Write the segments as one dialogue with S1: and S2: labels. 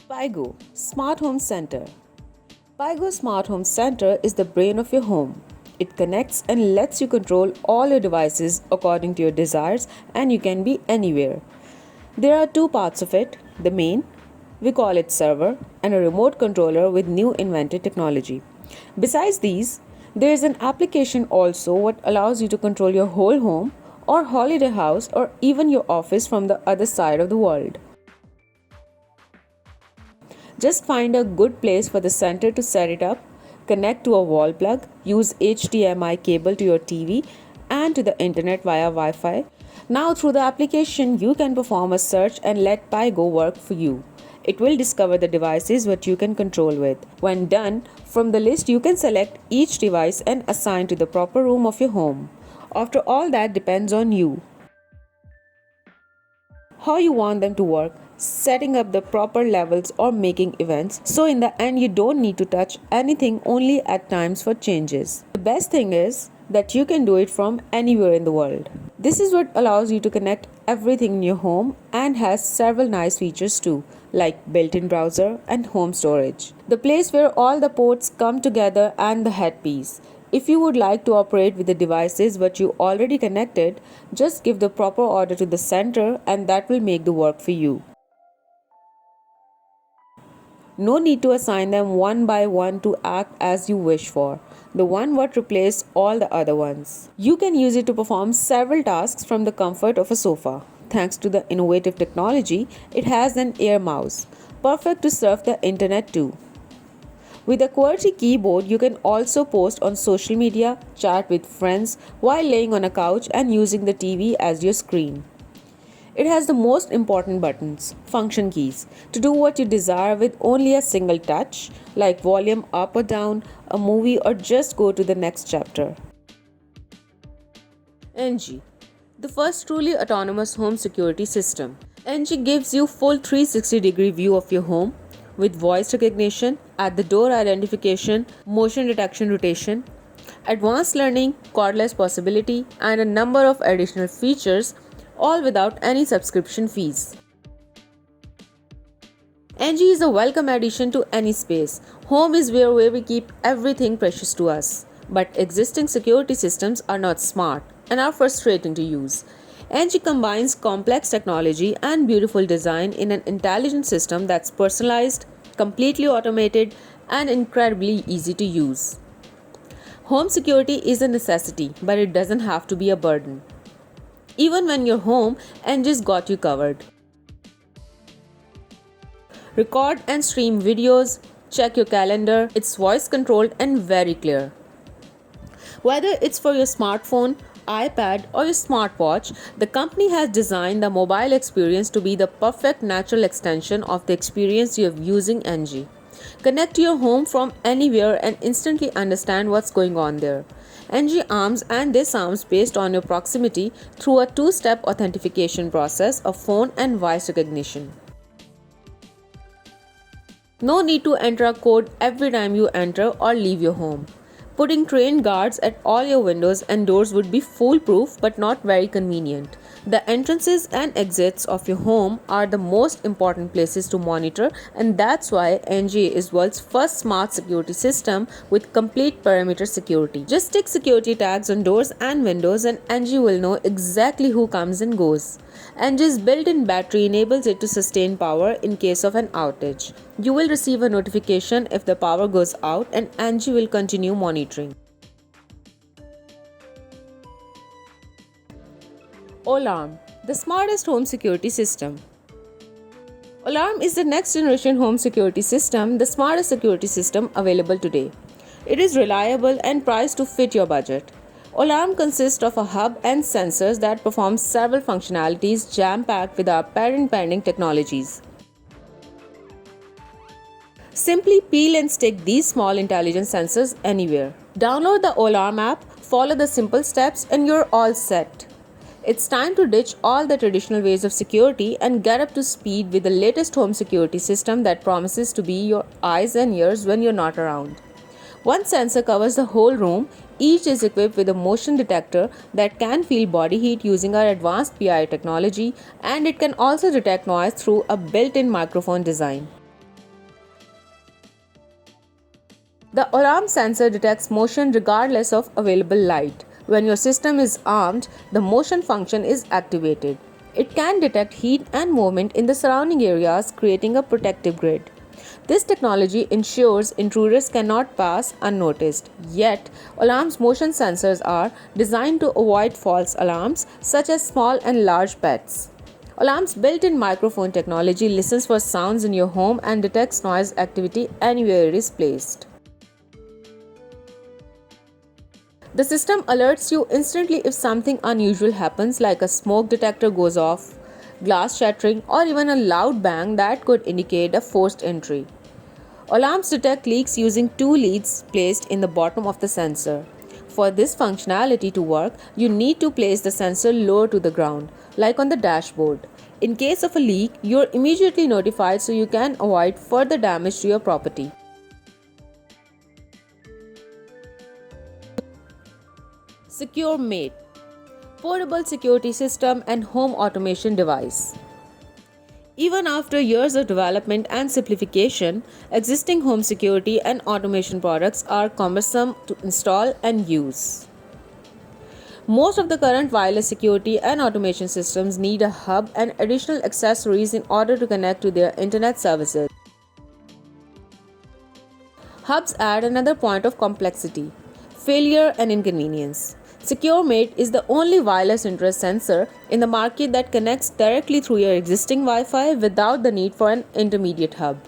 S1: Pygo Smart Home Center. Pygo Smart Home Center is the brain of your home. It connects and lets you control all your devices according to your desires, and you can be anywhere. There are two parts of it: the main, we call it server, and a remote controller with new invented technology. Besides these, there is an application also what allows you to control your whole home or holiday house or even your office from the other side of the world. Just find a good place for the center to set it up, connect to a wall plug, use HDMI cable to your TV and to the internet via Wi Fi. Now, through the application, you can perform a search and let Pygo work for you. It will discover the devices what you can control with. When done, from the list you can select each device and assign to the proper room of your home. After all that depends on you. How you want them to work, setting up the proper levels or making events. So in the end you don't need to touch anything, only at times for changes. The best thing is that you can do it from anywhere in the world. This is what allows you to connect everything in your home and has several nice features too, like built-in browser and home storage. The place where all the ports come together and the headpiece. If you would like to operate with the devices but you already connected, just give the proper order to the center and that will make the work for you. No need to assign them one by one to act as you wish for. The one what replace all the other ones. You can use it to perform several tasks from the comfort of a sofa. Thanks to the innovative technology, it has an air mouse, perfect to surf the internet too. With a QWERTY keyboard, you can also post on social media, chat with friends while laying on a couch and using the TV as your screen. It has the most important buttons, function keys, to do what you desire with only a single touch, like volume up or down, a movie, or just go to the next chapter. NG, the first truly autonomous home security system. NG gives you full 360-degree view of your home with voice recognition, at the door identification, motion detection rotation, advanced learning, cordless possibility, and a number of additional features, all without any subscription fees. NG is a welcome addition to any space. Home is where we keep everything precious to us. But existing security systems are not smart and are frustrating to use. NG combines complex technology and beautiful design in an intelligent system that's personalized, completely automated, and incredibly easy to use. Home security is a necessity, but it doesn't have to be a burden. Even when you're home, NG's got you covered. Record and stream videos, check your calendar, it's voice controlled and very clear. Whether it's for your smartphone, iPad, or your smartwatch, the company has designed the mobile experience to be the perfect natural extension of the experience you have using NG. Connect to your home from anywhere and instantly understand what's going on there. NG arms and disarms based on your proximity through a two-step authentication process of phone and voice recognition. No need to enter a code every time you enter or leave your home. Putting trained guards at all your windows and doors would be foolproof but not very convenient. The entrances and exits of your home are the most important places to monitor, and that's why NG is world's first smart security system with complete perimeter security. Just stick security tags on doors and windows and NG will know exactly who comes and goes. NG's built-in battery enables it to sustain power in case of an outage. You will receive a notification if the power goes out and NG will continue monitoring. Alarm, the smartest home security system. Alarm is the next generation home security system, the smartest security system available today. It is reliable and priced to fit your budget. Alarm consists of a hub and sensors that perform several functionalities jam-packed with our patent-pending technologies. Simply peel and stick these small intelligent sensors anywhere. Download the Alarm app, follow the simple steps, and you're all set. It's time to ditch all the traditional ways of security and get up to speed with the latest home security system that promises to be your eyes and ears when you're not around. One sensor covers the whole room. Each is equipped with a motion detector that can feel body heat using our advanced PI technology, and it can also detect noise through a built-in microphone design. The alarm sensor detects motion regardless of available light. When your system is armed, the motion function is activated. It can detect heat and movement in the surrounding areas, creating a protective grid. This technology ensures intruders cannot pass unnoticed. Yet, alarms motion sensors are designed to avoid false alarms such as small and large pets. Alarm's built-in microphone technology listens for sounds in your home and detects noise activity anywhere it is placed. The system alerts you instantly if something unusual happens, like a smoke detector goes off, glass shattering, or even a loud bang that could indicate a forced entry. Alarms detect leaks using two leads placed in the bottom of the sensor. For this functionality to work, you need to place the sensor lower to the ground, like on the dashboard. In case of a leak, you are immediately notified so you can avoid further damage to your property. SecureMate, portable security system and home automation device. Even after years of development and simplification, existing home security and automation products are cumbersome to install and use. Most of the current wireless security and automation systems need a hub and additional accessories in order to connect to their internet services. Hubs add another point of complexity, failure, and inconvenience. SecureMate is the only wireless interest sensor in the market that connects directly through your existing Wi-Fi without the need for an intermediate hub.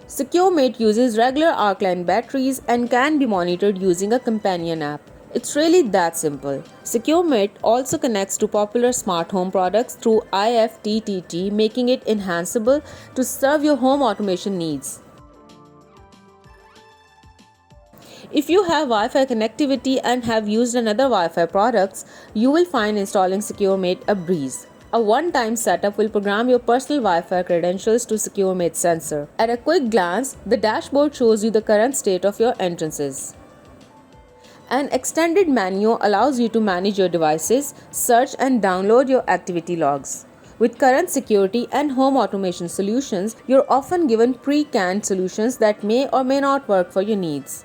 S1: SecureMate uses regular alkaline batteries and can be monitored using a companion app. It's really that simple. SecureMate also connects to popular smart home products through IFTTT, making it enhanceable to serve your home automation needs. If you have Wi-Fi connectivity and have used another Wi-Fi products, you will find installing SecureMate a breeze. A one-time setup will program your personal Wi-Fi credentials to SecureMate sensor. At a quick glance, the dashboard shows you the current state of your entrances. An extended menu allows you to manage your devices, search and download your activity logs. With current security and home automation solutions, you're often given pre-canned solutions that may or may not work for your needs.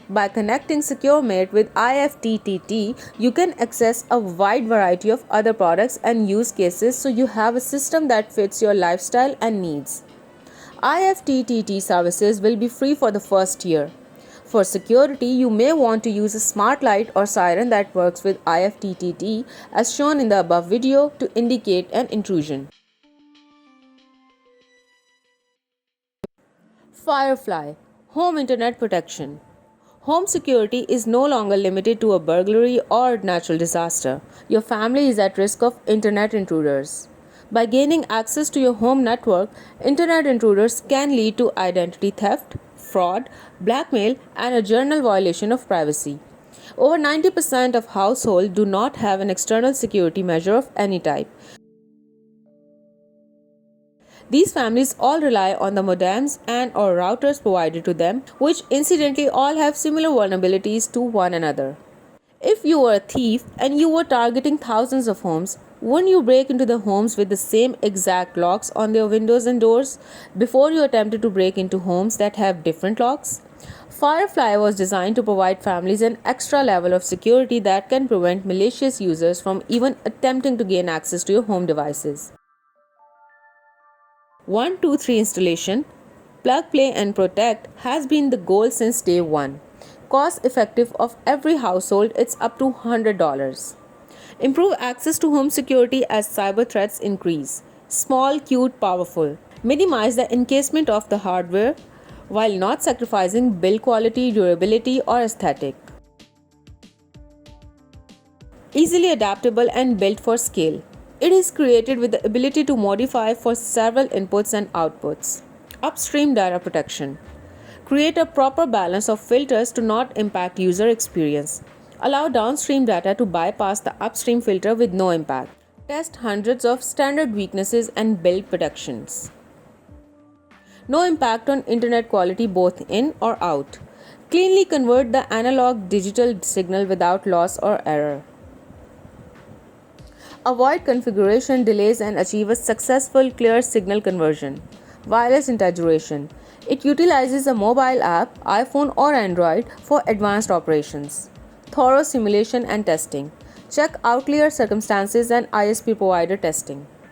S1: By connecting SecureMate with IFTTT, you can access a wide variety of other products and use cases so you have a system that fits your lifestyle and needs. IFTTT services will be free for the first year. For security, you may want to use a smart light or siren that works with IFTTT as shown in the above video to indicate an intrusion. Firefly, home internet protection. Home security is no longer limited to a burglary or natural disaster. Your family is at risk of internet intruders. By gaining access to your home network, internet intruders can lead to identity theft, fraud, blackmail, and a general violation of privacy. Over 90% of households do not have an external security measure of any type. These families all rely on the modems and or routers provided to them, which incidentally all have similar vulnerabilities to one another. If you were a thief and you were targeting thousands of homes, wouldn't you break into the homes with the same exact locks on their windows and doors before you attempted to break into homes that have different locks? Firefly was designed to provide families an extra level of security that can prevent malicious users from even attempting to gain access to your home devices. 123 installation, plug, play and protect has been the goal since day one. Cost effective of every household, it's up to $100. Improve access to home security as cyber threats increase. Small, cute, powerful. Minimize the encasement of the hardware while not sacrificing build quality, durability or aesthetic. Easily adaptable and built for scale. It is created with the ability to modify for several inputs and outputs. Upstream data protection. Create a proper balance of filters to not impact user experience. Allow downstream data to bypass the upstream filter with no impact. Test hundreds of standard weaknesses and build protections. No impact on internet quality both in or out. Cleanly convert the analog digital signal without loss or error. Avoid configuration delays and achieve a successful clear signal conversion. Wireless integration. It utilizes a mobile app, iPhone or Android for advanced operations. Thorough simulation and testing. Check outlier circumstances and ISP provider testing.